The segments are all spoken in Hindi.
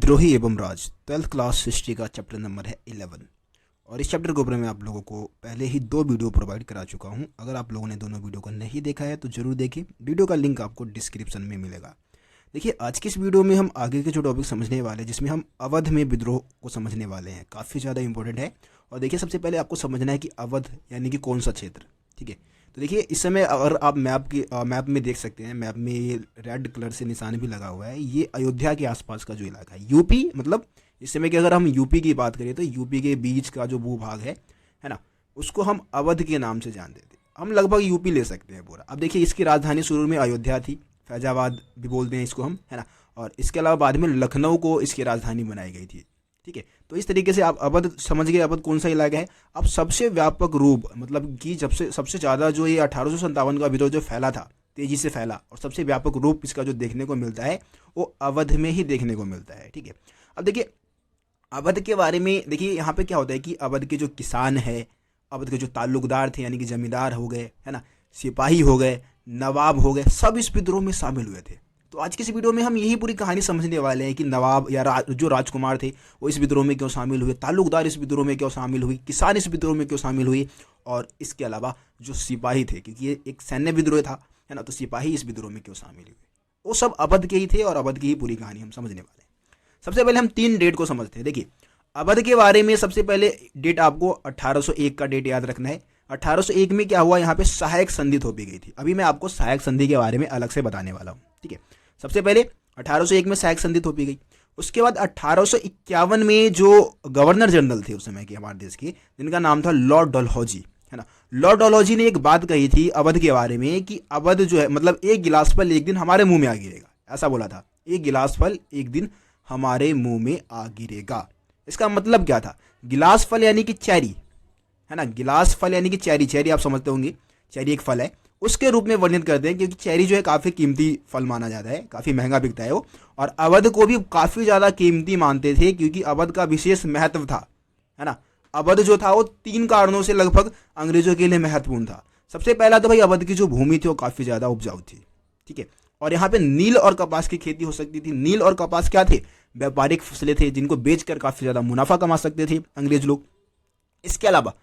विद्रोही एवं राज 12th क्लास हिस्ट्री का चैप्टर नंबर है 11। और इस चैप्टर के ऊपर मैं आप लोगों को पहले ही 2 वीडियो प्रोवाइड करा चुका हूं। अगर आप लोगों ने दोनों वीडियो को नहीं देखा है तो जरूर देखिए, वीडियो का लिंक आपको डिस्क्रिप्शन में मिलेगा। देखिए, आज की इस वीडियो में हम आगे के जो टॉपिक समझने वाले हैं, जिसमें हम अवध में विद्रोह को समझने वाले हैं, काफ़ी ज़्यादा इंपॉर्टेंट है। और देखिए, सबसे पहले आपको समझना है कि अवध यानी कि कौन सा क्षेत्र, ठीक है। तो देखिए, इस समय अगर आप मैप में देख सकते हैं, मैप में ये रेड कलर से निशान भी लगा हुआ है, ये अयोध्या के आसपास का जो इलाका है, यूपी, मतलब इस समय की अगर हम यूपी की बात करें तो यूपी के बीच का जो भूभाग है ना, उसको हम अवध के नाम से जानते थे। हम लगभग यूपी ले सकते हैं पूरा। अब देखिए, इसकी राजधानी शुरू में अयोध्या थी, फैजाबाद भी बोलते हैं इसको हम, है ना। और इसके अलावा बाद में लखनऊ को इसकी राजधानी बनाई गई थी, ठीक है। तो इस तरीके से आप अवध समझ गए, अवध कौन सा इलाका है। अब सबसे व्यापक रूप, मतलब कि जब से सबसे ज़्यादा जो ये 1857 का विद्रोह जो फैला था, तेजी से फैला, और सबसे व्यापक रूप इसका जो देखने को मिलता है वो अवध में ही देखने को मिलता है, ठीक है। अब देखिए, अवध के बारे में देखिए, यहाँ पे क्या होता है कि अवध के जो किसान है, अवध के जो ताल्लुकदार थे, यानी कि जमींदार हो गए, है ना, सिपाही हो गए, नवाब हो गए, सब इस विद्रोह में शामिल हुए थे। तो आज की इस वीडियो में हम यही पूरी कहानी समझने वाले हैं कि नवाब या जो राजकुमार थे वो इस विद्रोह में क्यों शामिल हुए, ताल्लुकदार इस विद्रोह में क्यों शामिल हुई, किसान इस विद्रोह में क्यों शामिल हुई, और इसके अलावा जो सिपाही थे, क्योंकि ये एक सैन्य विद्रोह था, है ना, तो सिपाही इस विद्रोह में क्यों शामिल हुए, वो सब अवध के ही थे और अवध की ही पूरी कहानी हम समझने वाले हैं। सबसे पहले हम 3 डेट को समझते हैं। देखिए, अवध के बारे में सबसे पहले डेट आपको 1801 का डेट याद रखना है। 1801 में क्या हुआ, यहाँ पे सहायक संधि थोपी गई थी। अभी मैं आपको सहायक संधि के बारे में अलग से बताने वाला हूँ, ठीक है। सबसे पहले 1801 में सहायक संधि थोपी गई। उसके बाद 1851 में जो गवर्नर जनरल थे उस समय के हमारे देश के, जिनका नाम था लॉर्ड डलहौजी, है ना, लॉर्ड डलहौजी ने एक बात कही थी अवध के बारे में कि अवध जो है, मतलब एक गिलास फल एक दिन हमारे मुंह में आ गिरेगा, ऐसा बोला था। एक गिलास फल एक दिन हमारे मुंह में आ गिरेगा। इसका मतलब क्या था, गिलास फल यानी कि चेरी, है ना, गिलास फल यानी कि चेरी आप समझते होंगे, चेरी एक फल है, उसके रूप में वर्णित करते हैं, क्योंकि चेरी जो है काफ़ी कीमती फल माना जाता है, काफ़ी महंगा बिकता है वो। और अवध को भी काफ़ी ज़्यादा कीमती मानते थे, क्योंकि अवध का विशेष महत्व था, है ना। अवध जो था वो 3 कारणों से लगभग अंग्रेजों के लिए महत्वपूर्ण था। सबसे पहला तो भाई, अवध की जो भूमि थी वो काफ़ी ज़्यादा उपजाऊ थी, ठीक है, और यहाँ पे नील और कपास की खेती हो सकती थी। नील और कपास क्या थे, व्यापारिक फसलें थे, जिनको बेचकर काफ़ी ज़्यादा मुनाफा कमा सकते थे अंग्रेज लोग। इसके अलावा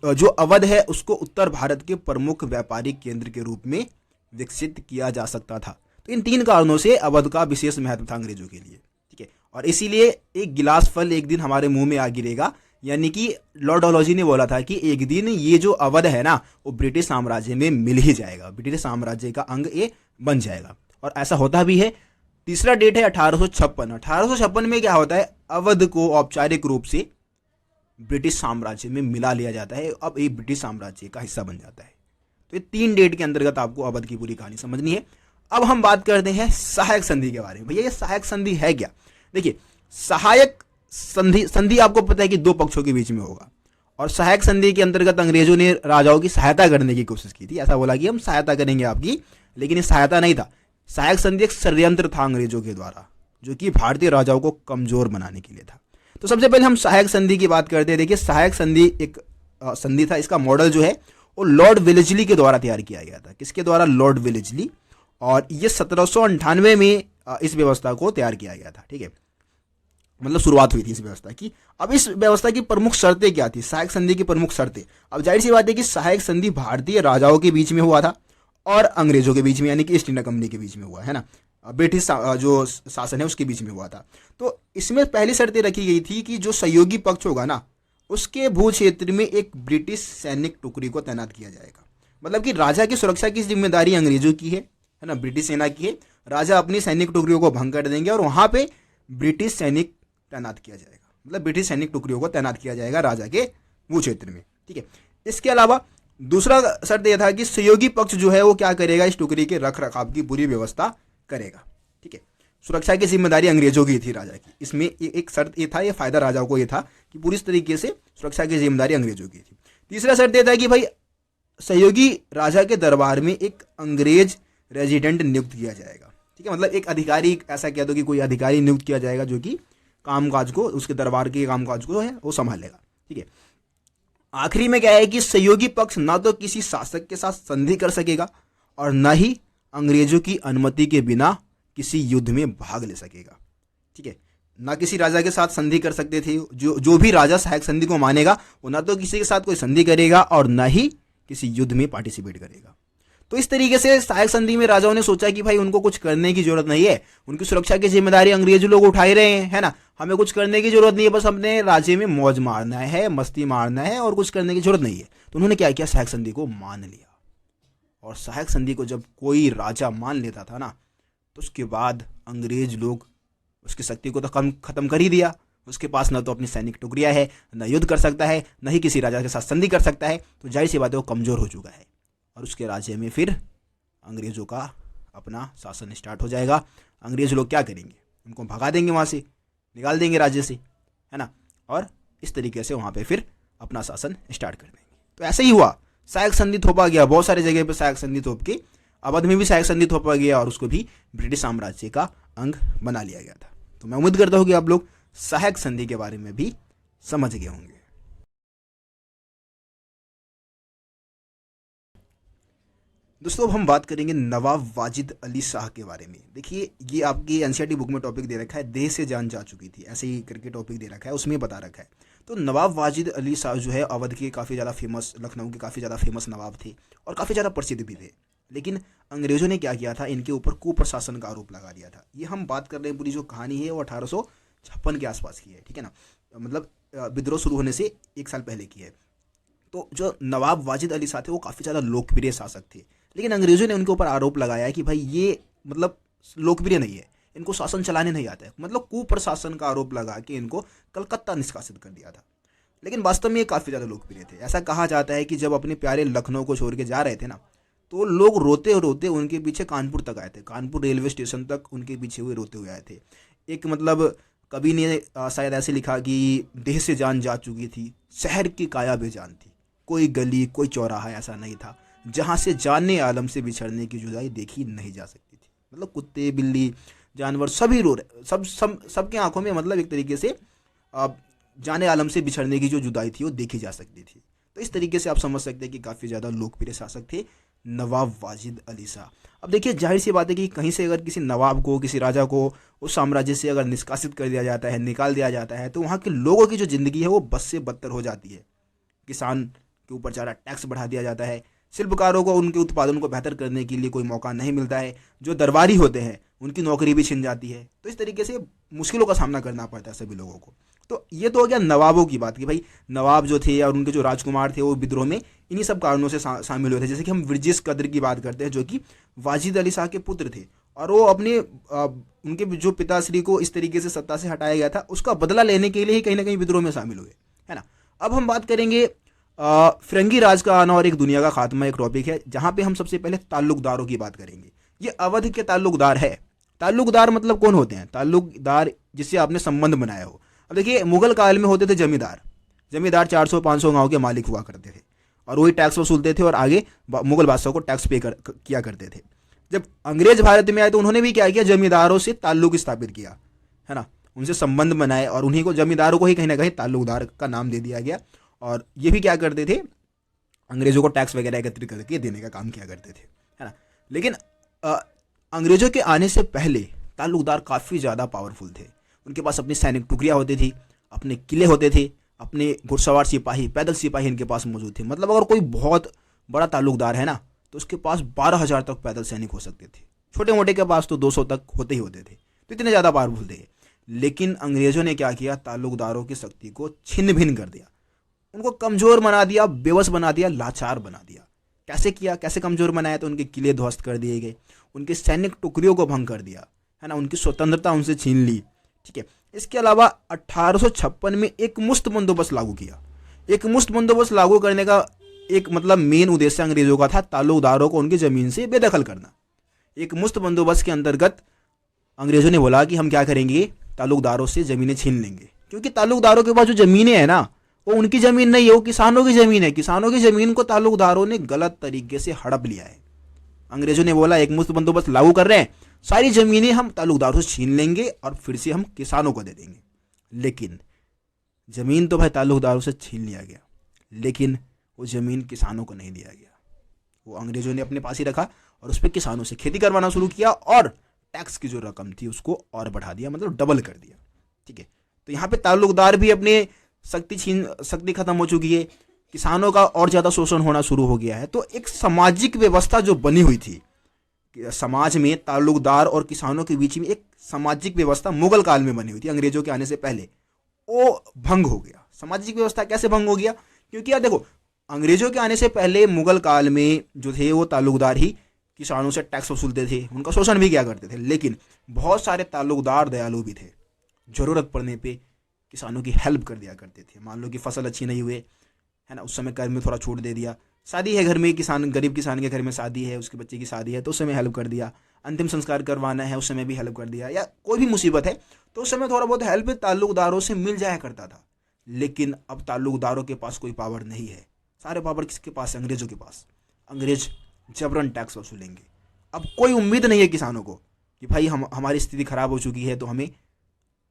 जो अवध है उसको उत्तर भारत के प्रमुख व्यापारिक केंद्र के रूप में विकसित किया जा सकता था। तो इन 3 कारणों से अवध का विशेष महत्व था अंग्रेजों के लिए, ठीक है। और इसीलिए एक गिलास फल एक दिन हमारे मुंह में आ गिरेगा, यानी कि लॉर्ड डलहौजी ने बोला था कि एक दिन ये जो अवध है ना, वो ब्रिटिश साम्राज्य में मिल ही जाएगा, ब्रिटिश साम्राज्य का अंग ये बन जाएगा, और ऐसा होता भी है। तीसरा डेट है 1856। 1856 में क्या होता है, अवध को औपचारिक रूप से ब्रिटिश साम्राज्य में मिला लिया जाता है, अब ये ब्रिटिश साम्राज्य का हिस्सा बन जाता है। तो ये 3 डेट के अंतर्गत आपको अवध की पूरी कहानी समझनी है। अब हम बात करते हैं सहायक संधि के बारे में। भैया, ये सहायक संधि है क्या। देखिए, सहायक संधि आपको पता है कि 2 पक्षों के बीच में होगा, और सहायक संधि के अंतर्गत अंग्रेजों ने राजाओं की सहायता करने की कोशिश की थी। ऐसा बोला कि हम सहायता करेंगे आपकी, लेकिन ये सहायता नहीं था। सहायक संधि एक षड्यंत्र था अंग्रेजों के द्वारा, जो कि भारतीय राजाओं को कमजोर बनाने के लिए था। तो सबसे पहले हम सहायक संधि की बात करते हैं। देखिए, सहायक संधि एक संधि था, इसका मॉडल जो है वो लॉर्ड वेलेस्ली के द्वारा तैयार किया गया था। किसके द्वारा, लॉर्ड वेलेस्ली। और ये 1798 में इस व्यवस्था को तैयार किया गया था, ठीक है, मतलब शुरुआत हुई थी इस व्यवस्था की। अब इस व्यवस्था की प्रमुख शर्तें क्या थी, सहायक संधि की प्रमुख शर्तें। अब जाहिर सी बात है कि सहायक संधि भारतीय राजाओं के बीच में हुआ था और अंग्रेजों के बीच में, यानी कि ईस्ट इंडिया कंपनी के बीच में हुआ, है ना, ब्रिटिश जो शासन है उसके बीच में हुआ था। तो इसमें पहली शर्तें रखी गई थी कि जो सहयोगी पक्ष होगा ना, उसके भू क्षेत्र में एक ब्रिटिश सैनिक टुकड़ी को तैनात किया जाएगा। मतलब कि राजा की सुरक्षा की जिम्मेदारी अंग्रेजों की है ना, ब्रिटिश सेना की है। राजा अपनी सैनिक टुकड़ियों को भंग कर देंगे और वहां पे ब्रिटिश सैनिक तैनात किया जाएगा, मतलब ब्रिटिश सैनिक टुकड़ियों को तैनात किया जाएगा राजा के भू क्षेत्र में, ठीक है। इसके अलावा दूसरा शर्त यह था कि सहयोगी पक्ष जो है वो क्या करेगा, इस टुकड़ी के रख रखाव की पूरी व्यवस्था करेगा, ठीक है। सुरक्षा की जिम्मेदारी अंग्रेजों की थी, राजा की। इसमें एक शर्त ये था, ये फायदा राजाओं को ये था कि पूरी तरीके से सुरक्षा की जिम्मेदारी अंग्रेजों की थी। तीसरा शर्त यह था कि भाई सहयोगी राजा के दरबार में एक अंग्रेज रेजिडेंट नियुक्त किया जाएगा, ठीक है, मतलब एक अधिकारी, ऐसा कह दो कि कोई अधिकारी नियुक्त किया जाएगा जो कि कामकाज को, उसके दरबार के कामकाज को है वो संभालेगा, ठीक है। आखिरी में क्या है कि सहयोगी पक्ष ना तो किसी शासक के साथ संधि कर सकेगा और न ही अंग्रेजों की अनुमति के बिना किसी युद्ध में भाग ले सकेगा। ठीक है। ना किसी राजा के साथ संधि कर सकते थे, जो भी राजा सहायक संधि को मानेगा वो ना तो किसी के साथ कोई संधि करेगा और ना ही किसी युद्ध में पार्टिसिपेट करेगा। तो इस तरीके से सहायक संधि में राजाओं ने सोचा कि भाई उनको कुछ करने की जरूरत नहीं है, उनकी सुरक्षा की जिम्मेदारी अंग्रेज लोग उठा ही रहे हैं, है ना, हमें कुछ करने की जरूरत नहीं है, बस अपने राज्य में मौज मारना है, मस्ती मारना है और कुछ करने की जरूरत नहीं है। तो उन्होंने क्या किया, सहायक संधि को मान लिया। और सहायक संधि को जब कोई राजा मान लेता था ना, तो उसके बाद अंग्रेज लोग उसकी शक्ति को तो कम खत्म कर ही दिया। उसके पास न तो अपनी सैनिक टुकड़ियां है, न युद्ध कर सकता है, न ही किसी राजा के साथ संधि कर सकता है। तो जाहिर सी बात है वो कमजोर हो चुका है और उसके राज्य में फिर अंग्रेजों का अपना शासन स्टार्ट हो जाएगा। अंग्रेज लोग क्या करेंगे, उनको भगा देंगे, वहाँ से निकाल देंगे राज्य से, है ना, और इस तरीके से वहाँ पे फिर अपना शासन स्टार्ट कर देंगे। तो ऐसे ही हुआ, सहायक संधि थोपा गया, बहुत सारी जगह पे सहायक संधि थोप के अवध में भी सहायक संधि थोपा गया और उसको भी ब्रिटिश साम्राज्य का अंग बना लिया गया था। तो मैं उम्मीद करता हूँ कि आप लोग सहायक संधि के बारे में भी समझ गए होंगे। दोस्तों अब हम बात करेंगे नवाब वाजिद अली शाह के बारे में। देखिए ये आपकी एनसीईआरटी बुक में टॉपिक दे रखा है, देह से जान जा चुकी थी, ऐसे ही करके टॉपिक दे रखा है, उसमें बता रखा है। तो नवाब वाजिद अली शाह जो है अवध के काफ़ी ज़्यादा फेमस, लखनऊ के काफ़ी ज़्यादा फेमस नवाब थे और काफ़ी ज़्यादा प्रसिद्ध भी थे। लेकिन अंग्रेजों ने क्या किया था, इनके ऊपर कुप्रशासन का आरोप लगा दिया था। ये हम बात कर रहे हैं, पूरी जो कहानी है वो 1856 के आसपास की है, ठीक है ना, मतलब विद्रोह शुरू होने से 1 साल पहले की है। तो जो नवाब वाजिद अली शाह थे वो काफ़ी ज़्यादा लोकप्रिय शासक थे, लेकिन अंग्रेजों ने उनके ऊपर आरोप लगाया कि भाई ये मतलब लोकप्रिय नहीं है, इनको शासन चलाने नहीं आता है, मतलब कुप्रशासन का आरोप लगा के इनको कलकत्ता निष्कासित कर दिया था। लेकिन वास्तव में ये काफ़ी ज़्यादा लोकप्रिय थे। ऐसा कहा जाता है कि जब अपने प्यारे लखनऊ को छोड़ के जा रहे थे ना, तो लोग रोते रोते उनके पीछे कानपुर तक आए थे, कानपुर रेलवे स्टेशन तक उनके पीछे हुए रोते हुए आए थे। एक मतलब कवि ने शायद ऐसे लिखा कि देह से जान जा चुकी थी, शहर की काया बेजान थी, कोई गली कोई चौराहा ऐसा नहीं था जहाँ से जाने आलम से बिछड़ने की जुदाई देखी नहीं जा सकती थी। मतलब कुत्ते बिल्ली जानवर सभी रो रहे, सबके आंखों में मतलब एक तरीके से जाने आलम से बिछड़ने की जो जुदाई थी वो देखी जा सकती थी। तो इस तरीके से आप समझ सकते हैं कि काफ़ी ज़्यादा लोकप्रिय शासक थे नवाब वाजिद अली शाह। अब देखिए जाहिर सी बात है कि कहीं से अगर किसी नवाब को, किसी राजा को उस साम्राज्य से अगर निष्कासित कर दिया जाता है, निकाल दिया जाता है, तो वहाँ के लोगों की जो ज़िंदगी है वो बद से बदतर हो जाती है। किसान के ऊपर ज़्यादा टैक्स बढ़ा दिया जाता है, शिल्पकारों को उनके उत्पादन को बेहतर करने के लिए कोई मौका नहीं मिलता है, जो दरबारी होते हैं उनकी नौकरी भी छिन जाती है। तो इस तरीके से मुश्किलों का सामना करना पड़ता है सभी लोगों को। तो ये तो हो गया नवाबों की बात कि भाई नवाब जो थे और उनके जो राजकुमार थे वो विद्रोह में इन्हीं सब कारणों से शामिल हुए थे। जैसे कि हम ब्रिजेश कद्र की बात करते हैं जो कि वाजिद अली शाह के पुत्र थे और वो अपने उनके जो पिताश्री को इस तरीके से सत्ता से हटाया गया था उसका बदला लेने के लिए ही कहीं ना कहीं विद्रोह में शामिल हुए, है ना। अब हम बात करेंगे फिरंगी राज का आना और एक दुनिया का खात्मा, एक टॉपिक है जहां पे हम सबसे पहले ताल्लुकदारों की बात करेंगे। ये अवध के ताल्लुकदार है। ताल्लुकदार मतलब कौन होते हैं, ताल्लुकदार जिससे आपने संबंध बनाया हो। अब देखिए मुगल काल में होते थे जमींदार, जमींदार 400-500 गांव के मालिक हुआ करते थे और वही टैक्स वसूलते थे और आगे मुगल बादशाह को टैक्स किया करते थे। जब अंग्रेज भारत में आए तो उन्होंने भी क्या किया, जमींदारों से ताल्लुक स्थापित किया, है ना, उनसे संबंध बनाए और उन्हीं को, जमींदारों को ही कहीं ना कहीं ताल्लुकदार का नाम दे दिया गया। और ये भी क्या करते थे, अंग्रेजों को टैक्स वगैरह एकत्रित करके देने का काम किया करते थे, है ना। लेकिन अंग्रेजों के आने से पहले ताल्लुकदार काफ़ी ज़्यादा पावरफुल थे। उनके पास अपनी सैनिक टुकड़ियाँ होती थी, अपने किले होते थे, अपने घुड़सवार सिपाही, पैदल सिपाही इनके पास मौजूद थे। मतलब अगर कोई बहुत बड़ा ताल्लुकदार है ना तो उसके पास 12,000 तक पैदल सैनिक हो सकते थे, छोटे मोटे के पास तो 200 तक होते ही होते थे। तो इतने ज़्यादा पावरफुल थे। लेकिन अंग्रेजों ने क्या किया, ताल्लुकदारों की शक्ति को छिन्न भिन्न कर दिया, उनको कमज़ोर बना दिया, बेबस बना दिया, लाचार बना दिया। कैसे किया, कैसे कमज़ोर बनाया, तो उनके किले ध्वस्त कर दिए गए, उनके सैनिक टुकड़ियों को भंग कर दिया, है ना, उनकी स्वतंत्रता उनसे छीन ली, ठीक है। इसके अलावा 1856 में एक मुश्त बंदोबस्त लागू किया। एक मुश्त बंदोबस्त लागू करने का एक मतलब मेन उद्देश्य अंग्रेजों का था ताल्लुकदारों को उनकी ज़मीन से बेदखल करना। एक मुश्त बंदोबस्त के अंतर्गत अंग्रेजों ने बोला कि हम क्या करेंगे, ताल्लुकदारों से ज़मीनें छीन लेंगे, क्योंकि ताल्लुकदारों के पास जो ज़मीनें हैं ना वो उनकी ज़मीन नहीं है, वो किसानों की ज़मीन है। किसानों की ज़मीन को ताल्लुकदारों ने गलत तरीके से हड़प लिया है। अंग्रेजों ने बोला एक मुश्त बंदोबस्त लागू कर रहे हैं, सारी ज़मीनें हम ताल्लुकदारों से छीन लेंगे और फिर से हम किसानों को दे देंगे। लेकिन ज़मीन तो भाई ताल्लुकदारों से छीन लिया गया, लेकिन वो ज़मीन किसानों को नहीं दिया गया। वो अंग्रेजों ने अपने पास ही रखा और उस पर किसानों से खेती करवाना शुरू किया और टैक्स की जो रकम थी उसको और बढ़ा दिया, मतलब डबल कर दिया। ठीक है, तो यहाँ पे ताल्लुकदार भी अपने शक्ति खत्म हो चुकी है, किसानों का और ज़्यादा शोषण होना शुरू हो गया है। तो एक सामाजिक व्यवस्था जो बनी हुई थी समाज में, ताल्लुकदार और किसानों के बीच में एक सामाजिक व्यवस्था मुगल काल में बनी हुई थी अंग्रेजों के आने से पहले, वो भंग हो गया। सामाजिक व्यवस्था कैसे भंग हो गया? क्योंकि यार देखो, अंग्रेजों के आने से पहले मुगल काल में जो थे वो ताल्लुकदार ही किसानों से टैक्स वसूलते थे, उनका शोषण भी किया करते थे। लेकिन बहुत सारे ताल्लुकदार दयालु भी थे, जरूरत पड़ने पे किसानों की हेल्प कर दिया करते थे। मान लो कि फसल अच्छी नहीं हुई है ना, उस समय कर में थोड़ा छूट दे दिया। शादी है घर में, किसान गरीब किसान के घर में शादी है, उसके बच्चे की शादी है तो उस समय हेल्प कर दिया। अंतिम संस्कार करवाना है उस समय भी हेल्प कर दिया, या कोई भी मुसीबत है तो उस समय थोड़ा बहुत हेल्प ताल्लुकदारों से मिल जाया करता था। लेकिन अब ताल्लुकदारों के पास कोई पावर नहीं है, सारे पावर किसके पास है? अंग्रेजों के पास। अंग्रेज जबरन टैक्स वसूलेंगे। अब कोई उम्मीद नहीं है किसानों को कि भाई हमारी स्थिति खराब हो चुकी है तो हमें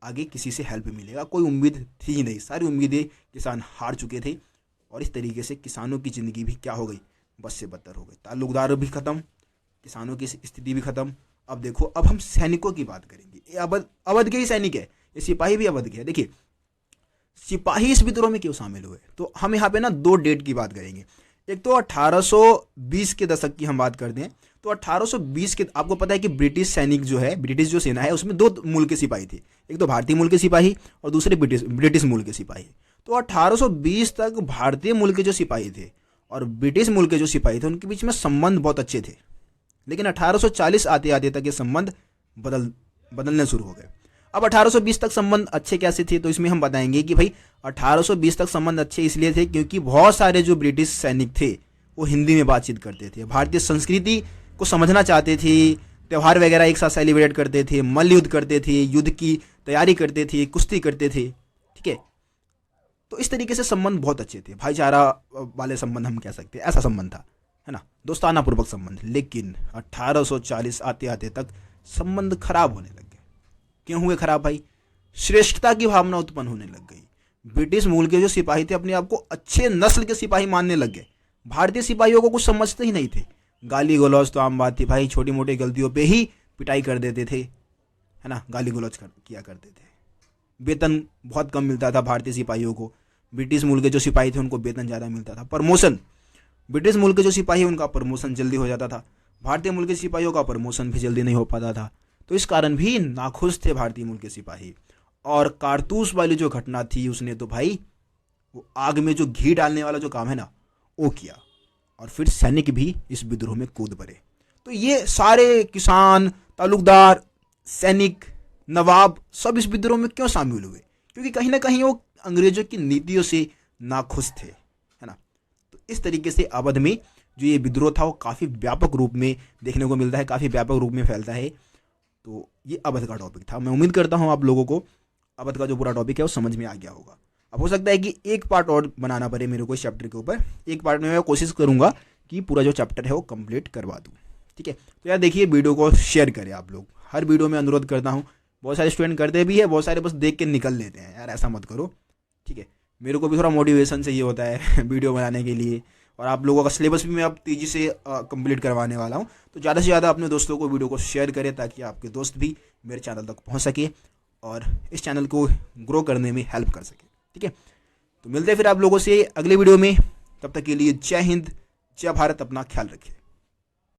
आगे किसी से हेल्प मिलेगा, कोई उम्मीद थी ही नहीं। सारी उम्मीदें किसान हार चुके थे और इस तरीके से किसानों की ज़िंदगी भी क्या हो गई? बस से बदतर हो गई। ताल्लुकदार भी ख़त्म, किसानों की स्थिति भी ख़त्म। अब देखो, अब हम सैनिकों की बात करेंगे। ये अवध के ही सैनिक है, ये सिपाही भी अवध के है। देखिए, सिपाही इस विद्रोह में क्यों शामिल हुए, तो हम यहाँ पे ना 2 डेट की बात करेंगे। एक तो 1820 के दशक की हम बात करते हैं। तो 1820 के, आपको पता है कि ब्रिटिश सैनिक जो है, ब्रिटिश जो सेना है उसमें 2 मूल के सिपाही थे, एक तो भारतीय मूल के सिपाही और दूसरे ब्रिटिश मूल के सिपाही। तो 1820 तक भारतीय मूल के जो सिपाही थे और ब्रिटिश मूल के जो सिपाही थे उनके बीच में संबंध बहुत अच्छे थे। लेकिन 1840 आते आते तक ये संबंध बदलने शुरू हो गए। अब 1820 तक संबंध अच्छे कैसे थे, तो इसमें हम बताएंगे कि भाई 1820 तक संबंध अच्छे इसलिए थे क्योंकि बहुत सारे जो ब्रिटिश सैनिक थे वो हिंदी में बातचीत करते थे, भारतीय संस्कृति को समझना चाहते थे, त्यौहार वगैरह एक साथ सेलिब्रेट करते थे, मल्ल युद्ध करते थे, युद्ध की तैयारी करते थे, कुश्ती करते थे। ठीक है, तो इस तरीके से संबंध बहुत अच्छे थे, भाईचारा वाले संबंध हम कह सकते हैं, ऐसा संबंध था, है ना, दोस्ताना पूर्वक संबंध। लेकिन 1840 आते आते तक संबंध खराब होने लग गए। क्यों हुए खराब भाई? श्रेष्ठता की भावना उत्पन्न होने लग गई। ब्रिटिश मूल के जो सिपाही थे अपने आप को अच्छे नस्ल के सिपाही मानने लग गए, भारतीय सिपाहियों को कुछ समझते ही नहीं थे। गाली गलौज तो आम बात थी भाई, छोटी मोटी गलतियों पे ही पिटाई कर देते थे, है ना, गाली गलौज किया करते थे। वेतन बहुत कम मिलता था भारतीय सिपाहियों को, ब्रिटिश मूल के जो सिपाही थे उनको वेतन ज़्यादा मिलता था। प्रमोशन, ब्रिटिश मूल के जो सिपाही उनका प्रमोशन जल्दी हो जाता था, भारतीय मूल के सिपाहियों का प्रमोशन भी जल्दी नहीं हो पाता था। तो इस कारण भी नाखुश थे भारतीय मूल के सिपाही। और कारतूस वाली जो घटना थी उसने तो भाई वो आग में जो घी डालने वाला जो काम है ना वो किया, और फिर सैनिक भी इस विद्रोह में कूद पड़े। तो ये सारे किसान, ताल्लुकदार, सैनिक, नवाब सब इस विद्रोह में क्यों शामिल हुए? क्योंकि कहीं ना कहीं वो अंग्रेजों की नीतियों से नाखुश थे, है ना। तो इस तरीके से अवध में जो ये विद्रोह था वो काफ़ी व्यापक रूप में देखने को मिलता है, काफ़ी व्यापक रूप में फैलता है। तो ये अवध का टॉपिक था। मैं उम्मीद करता हूँ आप लोगों को अवध का जो पूरा टॉपिक है वो समझ में आ गया होगा। अब हो सकता है कि एक पार्ट और बनाना पड़े मेरे को इस चैप्टर के ऊपर। एक पार्ट में मैं कोशिश करूँगा कि पूरा जो चैप्टर है वो कंप्लीट करवा दूँ। ठीक है, तो यार देखिए, वीडियो को शेयर करें आप लोग। हर वीडियो में अनुरोध करता हूँ, बहुत सारे स्टूडेंट करते भी है, बहुत सारे बस देख के निकल लेते हैं। यार ऐसा मत करो, ठीक है। मेरे को भी थोड़ा मोटिवेशन चाहिए होता है वीडियो बनाने के लिए, और आप लोगों का सिलेबस भी मैं अब तेज़ी से कंप्लीट करवाने वाला हूँ। तो ज़्यादा से ज़्यादा अपने दोस्तों को वीडियो को शेयर करें ताकि आपके दोस्त भी मेरे चैनल तक पहुँच सके और इस चैनल को ग्रो करने में हेल्प कर सके। ठीक है, तो मिलते हैं फिर आप लोगों से अगले वीडियो में। तब तक के लिए जय हिंद, जय भारत, अपना ख्याल रखिए।